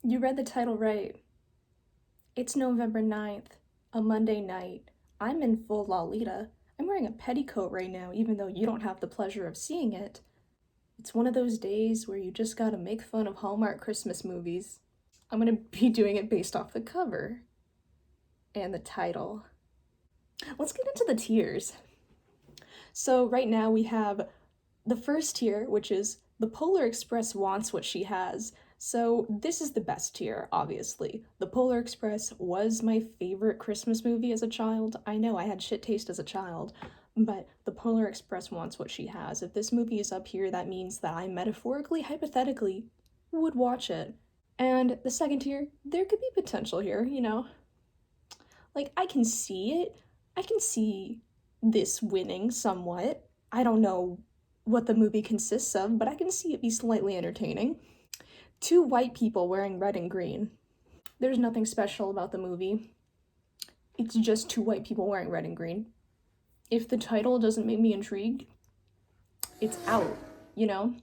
You read the title right. It's November 9th, a Monday night. I'm in full Lolita. I'm wearing a petticoat right now, even though you don't have the pleasure of seeing it. It's one of those days where you just gotta make fun of Hallmark Christmas movies. I'm gonna be doing it based off the cover and the title. Let's get into the tiers. So, right now we have the first tier, which is the Polar Express wants what she has. So, this is the best tier, obviously. The Polar Express was my favorite Christmas movie as a child. I know I had shit taste as a child, but the Polar Express wants what she has. If this movie is up here, that means that I metaphorically, hypothetically, would watch it. And the second tier, there could be potential here, you know? Like, I can see it. I can see this winning somewhat. I don't know what the movie consists of, but I can see it be slightly entertaining. Two white people wearing red and green. There's nothing special about the movie. It's just two white people wearing red and green. If the title doesn't make me intrigued, it's out, you know?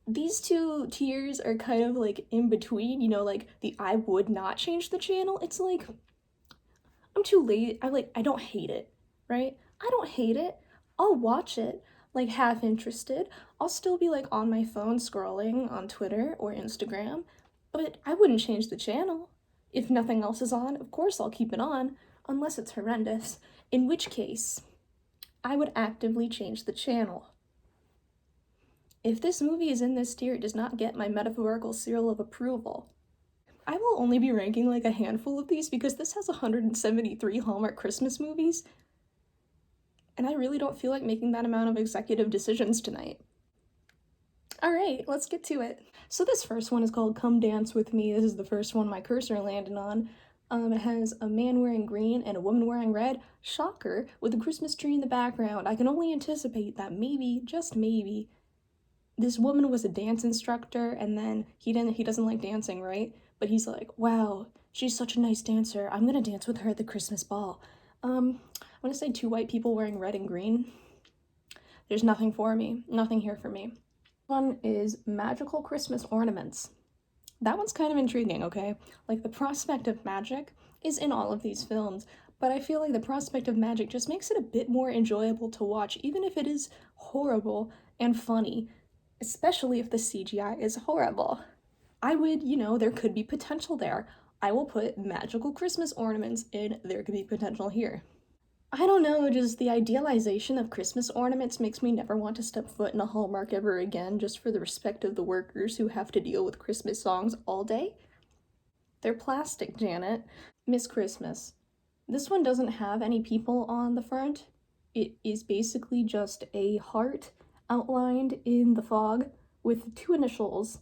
These two tiers are kind of like in between, you know, like the I would not change the channel. It's like I'm too late. I don't hate it, right? I don't hate it. I'll watch it, like half interested. I'll still be like on my phone scrolling on Twitter or Instagram, but I wouldn't change the channel. If nothing else is on, of course I'll keep it on, unless it's horrendous, in which case I would actively change the channel. If this movie is in this tier, it does not get my metaphorical seal of approval. I will only be ranking like a handful of these because this has 173 Hallmark Christmas movies, and I really don't feel like making that amount of executive decisions tonight. All right, let's get to it. So this first one is called Come Dance With Me. This is the first one my cursor landed on. It has a man wearing green and a woman wearing red. Shocker, with a Christmas tree in the background. I can only anticipate that maybe, just maybe, this woman was a dance instructor and then he doesn't like dancing, right? But he's like, wow, she's such a nice dancer. I'm gonna dance with her at the Christmas ball. I'm gonna say two white people wearing red and green. There's nothing for me, nothing here for me. One is Magical Christmas Ornaments. That one's kind of intriguing, okay? Like the prospect of magic is in all of these films, but I feel like the prospect of magic just makes it a bit more enjoyable to watch, even if it is horrible and funny, especially if the CGI is horrible. I would, you know, there could be potential there. I will put magical Christmas ornaments in there could be potential here. I don't know, just the idealization of Christmas ornaments makes me never want to step foot in a Hallmark ever again, just for the respect of the workers who have to deal with Christmas songs all day. They're plastic, Janet. Miss Christmas. This one doesn't have any people on the front. It is basically just a heart outlined in the fog with two initials.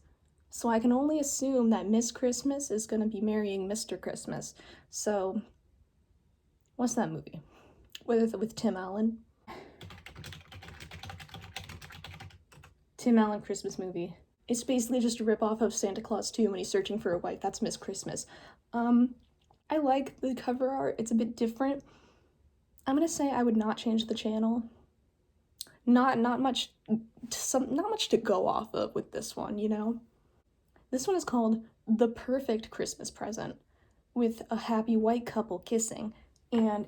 So I can only assume that Miss Christmas is going to be marrying Mr. Christmas. So, what's that movie? With Tim Allen? Tim Allen Christmas movie. It's basically just a ripoff of Santa Claus 2 when he's searching for a wife. That's Miss Christmas. I like the cover art. It's a bit different. I'm gonna say I would not change the channel. Not much to go off of with this one, you know? This one is called The Perfect Christmas Present, with a happy white couple kissing and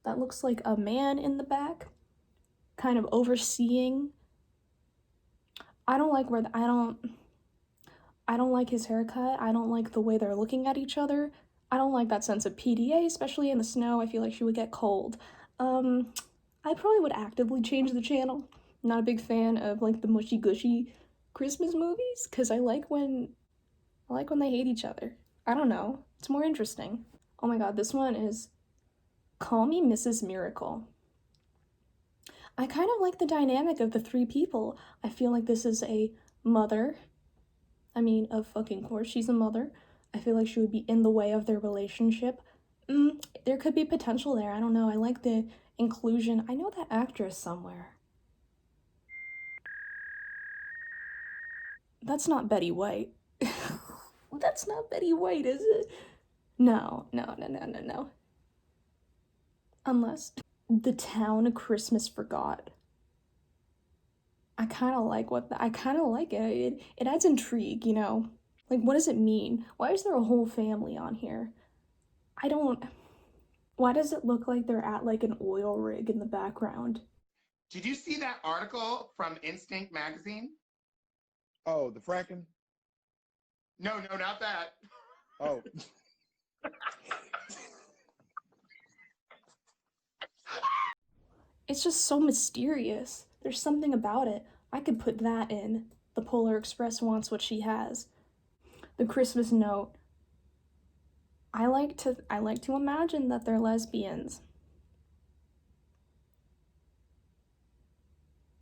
that looks like a man in the back, kind of overseeing. I don't like his haircut. I don't like the way they're looking at each other. I don't like that sense of PDA, especially in the snow. I feel like she would get cold. I probably would actively change the channel. Not a big fan of like the mushy gushy Christmas movies because I like when they hate each other. I don't know. It's more interesting. Oh my god, this one is Call Me Mrs. Miracle. I kind of like the dynamic of the three people. I feel like this is a mother. I mean, of fucking course, she's a mother. I feel like she would be in the way of their relationship. There could be potential there. I don't know. I like the inclusion. I know that actress somewhere. That's not Betty White. That's not Betty White, is it? No. Unless The Town Christmas Forgot. I kind of like it. It adds intrigue, you know. Like, what does it mean? Why is there a whole family on here? I don't. Why does it look like they're at like an oil rig in the background? Did you see that article from Instinct magazine? Oh, the fracking? No, not that. Oh. It's just so mysterious. There's something about it. I could put that in. The Polar Express wants what she has. The Christmas note. I like to imagine that they're lesbians.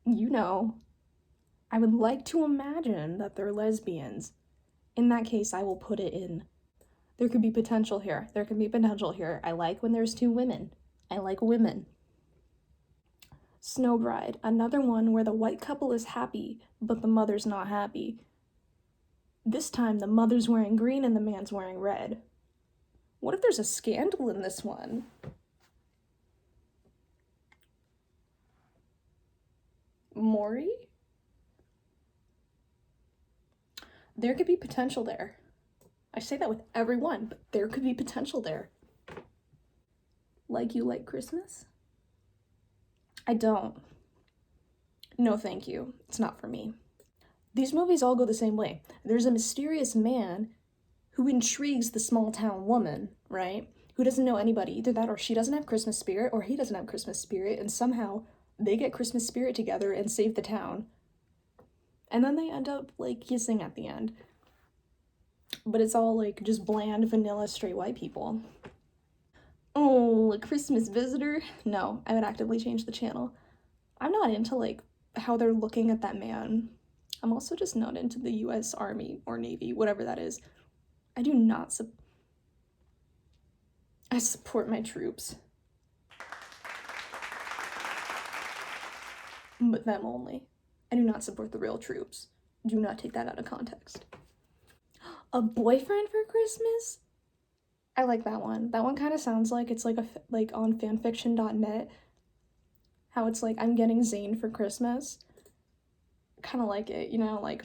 You know, I would like to imagine that they're lesbians. In that case, I will put it in. There could be potential here. There could be potential here. I like when there's two women. I like women. Snow Bride, another one where the white couple is happy, but the mother's not happy. This time, the mother's wearing green and the man's wearing red. What if there's a scandal in this one? Maury? There could be potential there. I say that with everyone, but there could be potential there. Like You Like Christmas? I don't. No, thank you. It's not for me. These movies all go the same way. There's a mysterious man who intrigues the small town woman, right? Who doesn't know anybody. Either that or she doesn't have Christmas spirit or he doesn't have Christmas spirit, and somehow they get Christmas spirit together and save the town. And then they end up like kissing at the end. But it's all like just bland, vanilla, straight white people. Oh, a Christmas visitor? No, I would actively change the channel. I'm not into like how they're looking at that man. I'm also just not into the US Army or Navy, whatever that is. I do not I support my troops. But them only. I do not support the real troops. Do not take that out of context. A boyfriend for Christmas? I like that one. That one kind of sounds like it's like like on fanfiction.net. How it's like, I'm getting Zayn for Christmas. Kind of like it, you know, like,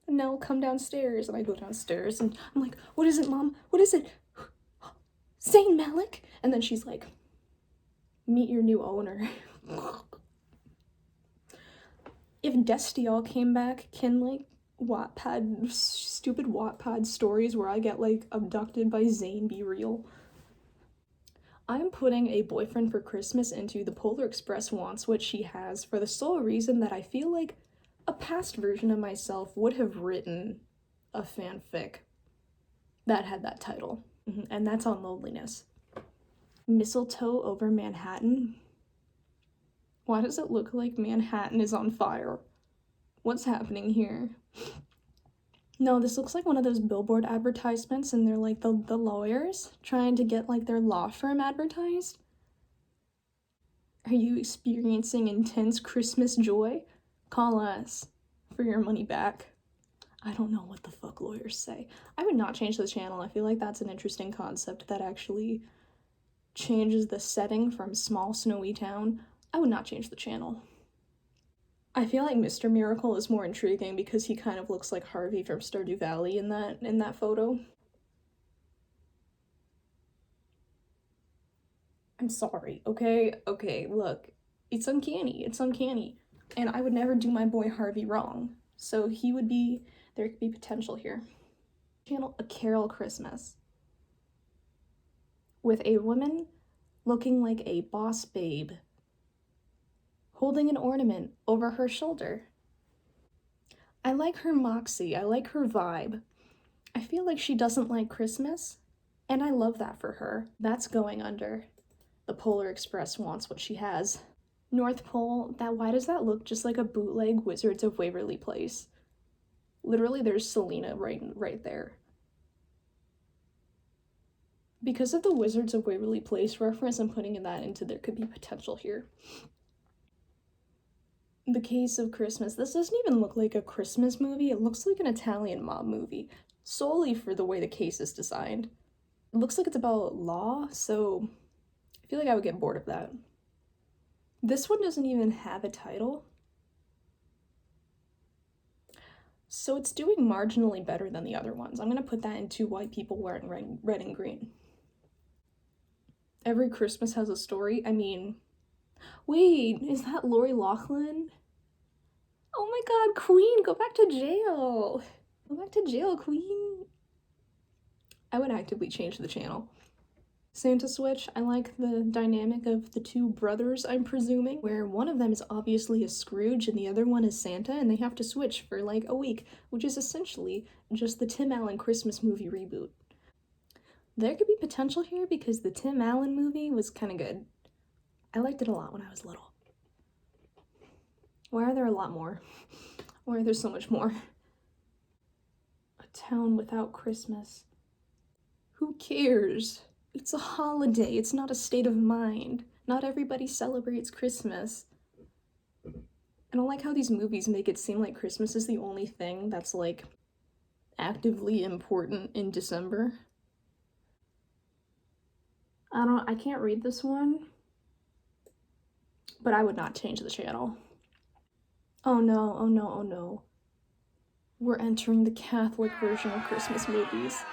no, come downstairs. And I go downstairs and I'm like, what is it, Mom? What is it? Zayn Malik? And then she's like, meet your new owner. If Destiel came back, can like stupid Wattpad stories where I get like abducted by Zayn be real? I'm putting a boyfriend for Christmas into The Polar Express wants what she has for the sole reason that I feel like a past version of myself would have written a fanfic that had that title. And that's on loneliness. Mistletoe over Manhattan? Why does it look like Manhattan is on fire? What's happening here? No, this looks like one of those billboard advertisements and they're like the lawyers trying to get like their law firm advertised. Are you experiencing intense Christmas joy? Call us for your money back. I don't know what the fuck lawyers say. I would not change the channel. I feel like that's an interesting concept that actually changes the setting from small snowy town. I would not change the channel. I feel like Mr. Miracle is more intriguing because he kind of looks like Harvey from Stardew Valley in that photo. I'm sorry, okay? Okay, look. It's uncanny. It's uncanny. And I would never do my boy Harvey wrong. So there could be potential here. Channel A Carol Christmas. With a woman looking like a boss babe, holding an ornament over her shoulder. I like her moxie. I like her vibe. I feel like she doesn't like Christmas, and I love that for her. That's going under. The Polar Express wants what she has. North Pole, why does that look just like a bootleg Wizards of Waverly Place? Literally, there's Selena right there. Because of the Wizards of Waverly Place reference, I'm putting that into there could be potential here. The Case of Christmas. This doesn't even look like a Christmas movie. It looks like an Italian mob movie, solely for the way the case is designed. It looks like it's about law, so I feel like I would get bored of that. This one doesn't even have a title. So it's doing marginally better than the other ones. I'm gonna put that in two white people wearing red and green. Every Christmas has a story. I mean, wait, is that Lori Loughlin? Oh my god, Queen, go back to jail. Go back to jail, Queen. I would actively change the channel. Santa Switch, I like the dynamic of the two brothers, I'm presuming, where one of them is obviously a Scrooge and the other one is Santa, and they have to switch for like a week, which is essentially just the Tim Allen Christmas movie reboot. There could be potential here because the Tim Allen movie was kind of good. I liked it a lot when I was little. Why are there a lot more? Why are there so much more? A town without Christmas. Who cares? It's a holiday, it's not a state of mind. Not everybody celebrates Christmas. I don't like how these movies make it seem like Christmas is the only thing that's like actively important in December. I can't read this one, but I would not change the channel. Oh no, oh no, oh no. We're entering the Catholic version of Christmas movies.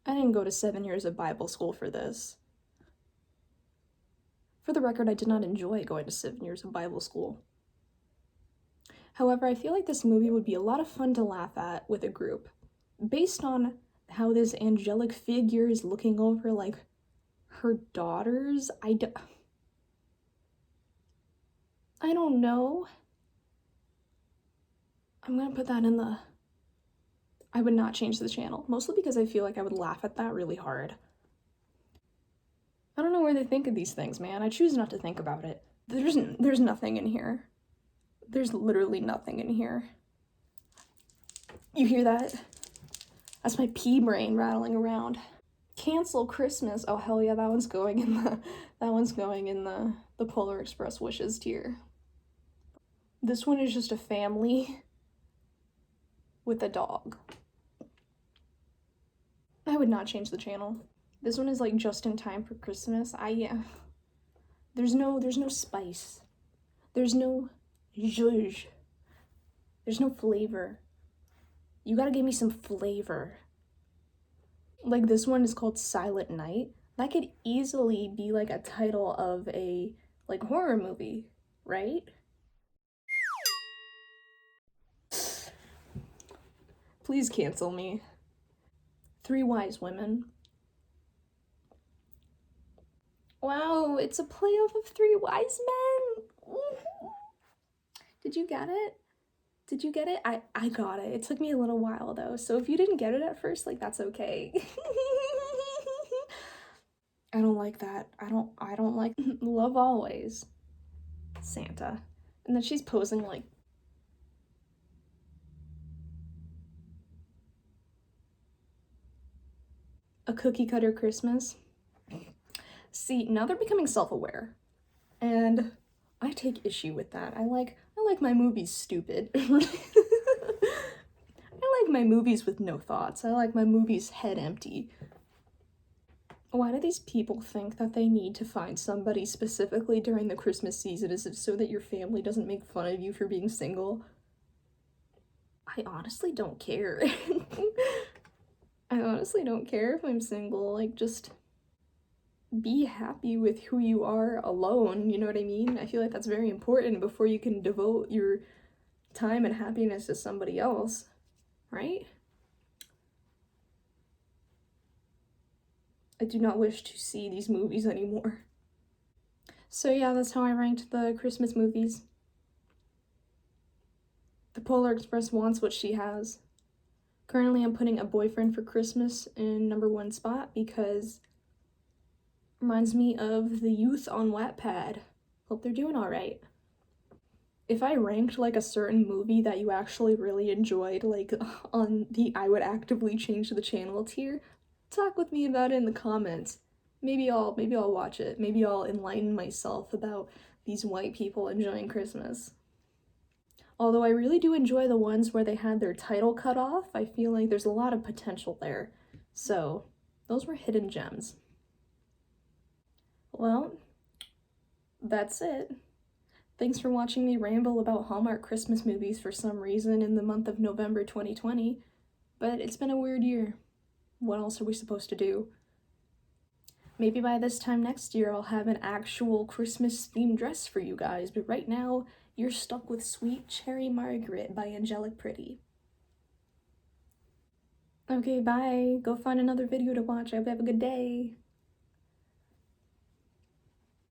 I didn't go to 7 years of Bible school for this. For the record, I did not enjoy going to 7 years of Bible school. However, I feel like this movie would be a lot of fun to laugh at with a group. Based on how this angelic figure is looking over, like, her daughters, I don't know. I'm gonna put that in the... I would not change the channel, mostly because I feel like I would laugh at that really hard. I don't know where they think of these things, man. I choose not to think about it. There's nothing in here. There's literally nothing in here. You hear that? That's my pea brain rattling around. Cancel Christmas. Oh hell yeah, that one's going in the Polar Express wishes tier. This one is just a family with a dog. I would not change the channel. This one is like just in time for Christmas. There's no spice. There's no zhuzh. There's no flavor. You gotta give me some flavor. Like this one is called Silent Night. That could easily be like a title of a like horror movie, right? Please cancel me. Three Wise Women. Wow, it's a playoff of Three Wise Men. Did you get it? Did you get it? I got it. It took me a little while though, so if you didn't get it at first, like that's okay. I don't like that. I don't like Love Always. Santa. And then she's posing like a cookie cutter Christmas. See, now they're becoming self-aware. And I take issue with that. I like my movies stupid. I like my movies with no thoughts. I like my movies head empty. Why do these people think that they need to find somebody specifically during the Christmas season as if so that your family doesn't make fun of you for being single? I honestly don't care. I honestly don't care if I'm single. Like, just be happy with who you are alone, you know what I mean? I feel like that's very important before you can devote your time and happiness to somebody else, right? I do not wish to see these movies anymore. So yeah, that's how I ranked the Christmas movies. The Polar Express wants what she has. Currently, I'm putting A Boyfriend for Christmas in #1 spot because it reminds me of the youth on Wattpad. Hope they're doing alright. If I ranked like a certain movie that you actually really enjoyed, like on the I would actively change the channel tier, talk with me about it in the comments. Maybe I'll watch it. Maybe I'll enlighten myself about these white people enjoying Christmas. Although I really do enjoy the ones where they had their title cut off, I feel like there's a lot of potential there. So, those were hidden gems. Well, that's it. Thanks for watching me ramble about Hallmark Christmas movies for some reason in the month of November 2020, but it's been a weird year. What else are we supposed to do? Maybe by this time next year I'll have an actual Christmas-themed dress for you guys, but right now, you're stuck with Sweet Cherry Margaret by Angelic Pretty. Okay, bye. Go find another video to watch. I hope you have a good day.